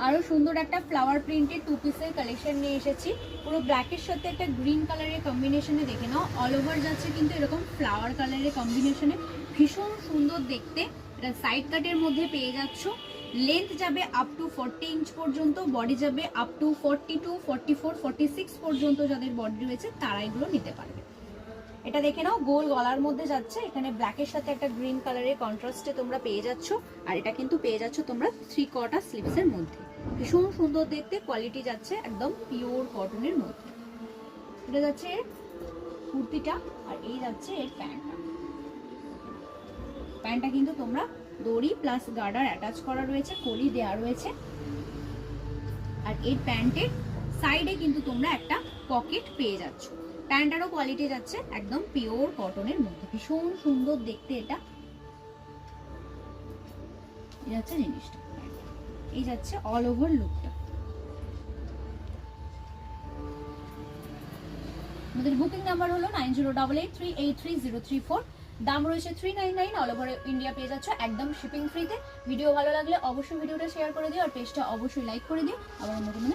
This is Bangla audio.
আরো সুন্দর একটা ফ্লাওয়ার প্রিন্টেড 2 পিসের কালেকশন নিয়ে এসেছি। পুরো ব্ল্যাকের সাথে একটা গ্রিন কালারের কম্বিনেশনে দেখে নাও, অল ওভার যাচ্ছে কিন্তু এরকম ফ্লাওয়ার কালারের কম্বিনেশনে, ভীষণ সুন্দর দেখতে। এটা সাইড কাটের মধ্যে পেয়ে যাচ্ছ। লেন্থ যাবে আপ টু 40 ইঞ্চ পর্যন্ত, বডি যাবে আপ টু 42, 44, 46 পর্যন্ত যাদের বডি রয়েছে তারা এগুলো নিতে পারবে। এটা দেখে নাও, গোল গলার মধ্যে যাচ্ছে, এখানে ব্ল্যাকের সাথে একটা গ্রিন কালারের কন্ট্রাস্টে তোমরা পেয়ে যাচ্ছ। আর এটা কিন্তু পেয়ে যাচ্ছ তোমরা 3/4 স্লিভসের মধ্যে। ভীষণ সুন্দর দেখতে, কোয়ালিটি যাচ্ছে একদম পিওর কটনের মধ্যে। এটা যাচ্ছে এর কুর্তিটা, আর এই যাচ্ছে এর প্যান্টটা। প্যান্টটা কিন্তু তোমরা দড়ি প্লাস গার্ডার অ্যাটাচ করা রয়েছে, কলি দেওয়া রয়েছে। আর এর প্যান্টের সাইডে কিন্তু তোমরা একটা পকেট পেয়ে যাচ্ছ। প্যান্টারও কোয়ালিটি যাচ্ছে একদম পিওর কটনের মধ্যে, ভীষণ সুন্দর দেখতে। এটা এই যাচ্ছে জিনিসটা, এই যাচ্ছে অল ওভার লুকটা। আমাদের বুকিং নাম্বার হলো 9088383034। দাম রয়েছে 399, অল ওভার ইন্ডিয়া পেয়ে যাচ্ছ একদম শিপিং ফ্রিতে। ভিডিও ভালো লাগলে অবশ্যই ভিডিওটা শেয়ার করে দিও, আর পেজটা অবশ্যই লাইক করে দিও। আবার অন্য কোনো